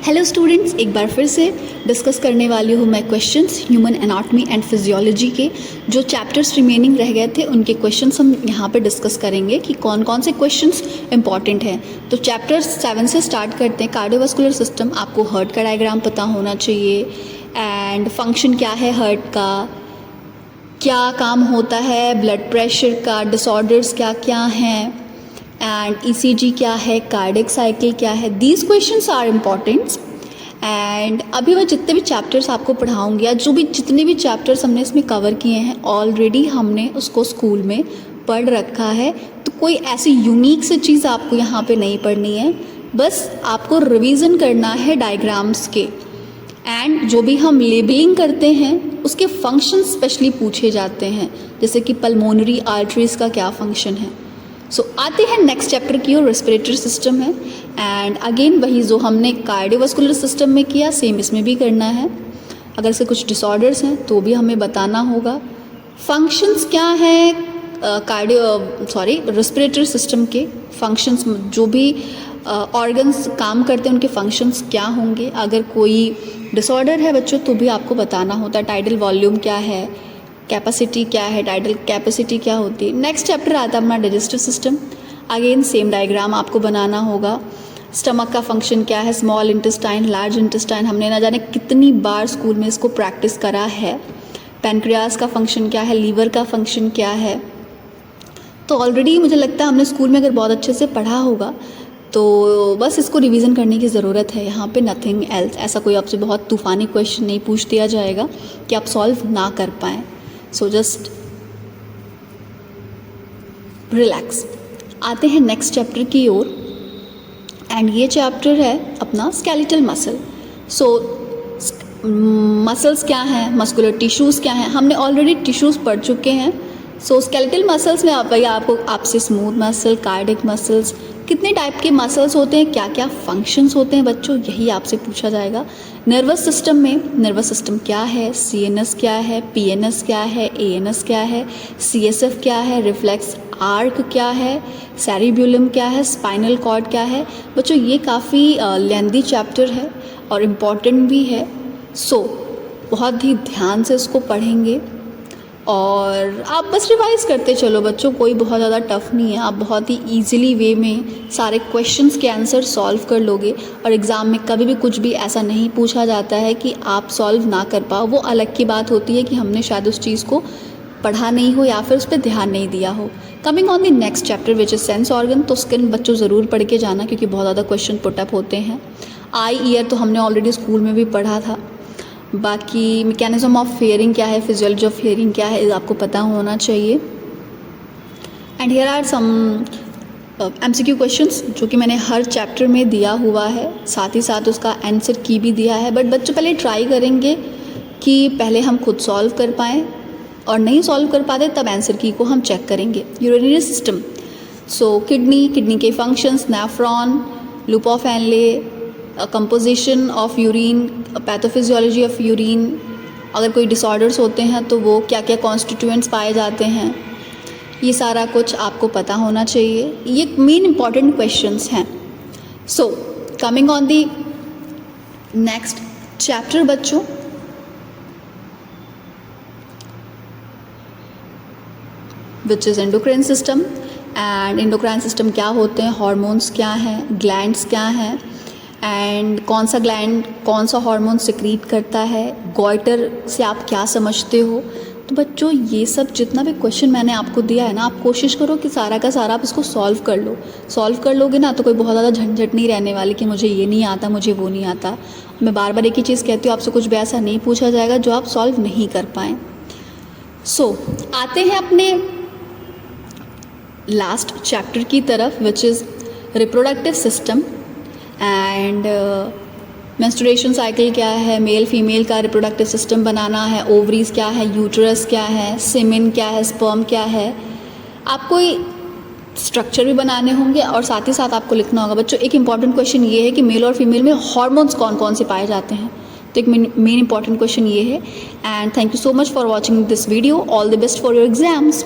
Hello students, एक बार फिर से डिस्कस करने वाली हूँ मैं questions human anatomy and physiology के जो चैप्टर्स रिमेनिंग रह गए थे उनके क्वेश्चंस हम यहाँ पे डिस्कस करेंगे कि कौन कौन से क्वेश्चंस इंपॉर्टेंट हैं। तो चैप्टर 7 से स्टार्ट करते हैं। कार्डियोवास्कुलर सिस्टम, आपको हार्ट का डायग्राम पता होना चाहिए एंड फंक्शन क्या है हार्ट का, क्या काम होता है ब्लड प्रेशर का, डिसऑर्डर्स क्या क्या हैं एंड ईसीजी क्या है, कार्डियक साइकिल क्या है। These questions are importants. And अभी मैं जितने भी चैप्टर्स आपको पढ़ाऊंगी या जितने भी चैप्टर्स हमने इसमें कवर किए हैं ऑलरेडी हमने उसको स्कूल में पढ़ रखा है, तो कोई ऐसी यूनिक सी चीज़ आपको यहाँ पे नहीं पढ़नी है। बस आपको रिवीजन करना है डायग्राम्स के एंड जो भी हम लेबलिंग करते हैं उसके फंक्शन स्पेशली पूछे जाते हैं, जैसे कि पल्मोनरी आर्टरीज का क्या फंक्शन है। सो आते हैं नेक्स्ट चैप्टर की ओर, रेस्पिरेटरी सिस्टम है। एंड अगेन वही जो हमने कार्डियोवास्कुलर सिस्टम में किया सेम इसमें भी करना है। अगर इसके कुछ डिसऑर्डर्स हैं तो भी हमें बताना होगा। फंक्शंस क्या है रेस्पिरेटरी सिस्टम के फंक्शंस, जो भी ऑर्गन्स काम करते हैं उनके फंक्शंस क्या होंगे। अगर कोई डिसऑर्डर है बच्चों तो भी आपको बताना होता है। टाइडल वॉल्यूम क्या है, कैपेसिटी क्या है, टाइडल कैपेसिटी क्या होती है। नेक्स्ट चैप्टर आता है अपना digestive system. Again same diagram आपको बनाना होगा। स्टमक का फंक्शन क्या है, स्मॉल इंटेस्टाइन, लार्ज इंटेस्टाइन, हमने ना जाने कितनी बार स्कूल में इसको प्रैक्टिस करा है। पैनक्रियास का फंक्शन क्या है, लीवर का फंक्शन क्या है, तो ऑलरेडी मुझे लगता है हमने स्कूल में अगर बहुत अच्छे से पढ़ा होगा तो बस इसको रिवीजन करने की ज़रूरत है। यहाँ पे नथिंग एल्स, ऐसा कोई आपसे बहुत तूफ़ानी क्वेश्चन नहीं पूछ दिया जाएगा कि आप सॉल्व ना कर पाएँ। So just relax. आते हैं नेक्स्ट चैप्टर की ओर एंड ये चैप्टर है अपना स्केलेटल मसल। सो मसल्स क्या हैं, मस्कुलर टिश्यूज़ क्या हैं, हमने ऑलरेडी टिश्यूज़ पढ़ चुके हैं। सो स्केलेटल मसल्स में आपसे स्मूथ मसल, कार्डियक मसल्स, कितने टाइप के मसल्स होते हैं, क्या क्या फंक्शंस होते हैं बच्चों, यही आपसे पूछा जाएगा। नर्वस सिस्टम में नर्वस सिस्टम क्या है, सीएनएस क्या है, पीएनएस क्या है, एएनएस क्या है, सीएसएफ क्या है, रिफ्लेक्स आर्क क्या है, सेरिब्यूलम क्या है, स्पाइनल कॉर्ड क्या है। बच्चों ये काफ़ी लेंथी चैप्टर है और इम्पॉर्टेंट भी है। सो बहुत ही ध्यान से इसको पढ़ेंगे और आप बस रिवाइज़ करते चलो बच्चों, कोई बहुत ज़्यादा टफ नहीं है। आप बहुत ही ईजिली वे में सारे क्वेश्चंस के आंसर सॉल्व कर लोगे और एग्ज़ाम में कभी भी कुछ भी ऐसा नहीं पूछा जाता है कि आप सॉल्व ना कर पाओ। वो अलग की बात होती है कि हमने शायद उस चीज़ को पढ़ा नहीं हो या फिर उस पर ध्यान नहीं दिया हो। Coming on the next chapter which is sense organ, तो उसके बच्चों ज़रूर पढ़ के जाना क्योंकि बहुत ज़्यादा क्वेश्चन पुटअप होते हैं। आई ईयर तो हमने ऑलरेडी स्कूल में भी पढ़ा था। बाकी मैकेनिज्म ऑफ हियरिंग क्या है, फिजियोलॉजी ऑफ हियरिंग क्या है, आपको पता होना चाहिए। And here are some MCQ questions जो कि मैंने हर चैप्टर में दिया हुआ है, साथ ही साथ उसका आंसर की भी दिया है। बट बच्चों पहले ट्राई करेंगे कि पहले हम खुद सॉल्व कर पाएँ और नहीं सॉल्व कर पाते तब आंसर की को हम चेक करेंगे। यूरिनरी सिस्टम, सो किडनी के functions, nephron, loop of Henle, composition of urine, pathophysiology of urine, अगर कोई डिसऑर्डर्स होते हैं तो वो क्या क्या कॉन्स्टिट्यूएंट्स पाए जाते हैं, ये सारा कुछ आपको पता होना चाहिए। ये मेन इंपॉर्टेंट क्वेश्चंस हैं। So coming on the next chapter बच्चों, which is endocrine system. And endocrine system क्या होते हैं, हार्मोन्स क्या हैं, ग्लैंड्स क्या हैं एंड कौन सा ग्लैंड कौन सा हार्मोन सिक्रीट करता है, गॉइटर से आप क्या समझते हो। तो बच्चों ये सब जितना भी क्वेश्चन मैंने आपको दिया है ना, आप कोशिश करो कि सारा का सारा आप इसको सॉल्व कर लो। सॉल्व कर लोगे ना तो कोई बहुत ज़्यादा झंझट नहीं रहने वाली कि मुझे ये नहीं आता, मुझे वो नहीं आता। मैं बार बार एक ही चीज़ कहती हूँ, आपसे कुछ भी ऐसा नहीं पूछा जाएगा जो आप सॉल्व नहीं कर पाएँ। सो आते हैं अपने लास्ट चैप्टर की तरफ which is reproductive system. And menstruation cycle क्या है, मेल फीमेल का रिप्रोडक्टिव सिस्टम बनाना है, ओवरीज क्या है, यूट्रस क्या है, सीमेन क्या है, स्पर्म क्या है। आपको स्ट्रक्चर भी बनाने होंगे और साथ ही साथ आपको लिखना होगा। बच्चों एक इंपॉर्टेंट क्वेश्चन ये है कि मेल और फीमेल में हार्मोन्स कौन कौन से पाए जाते हैं, तो एक मेन इंपॉर्टेंट क्वेश्चन ये है। And thank you so much for watching this video. All the best for your exams.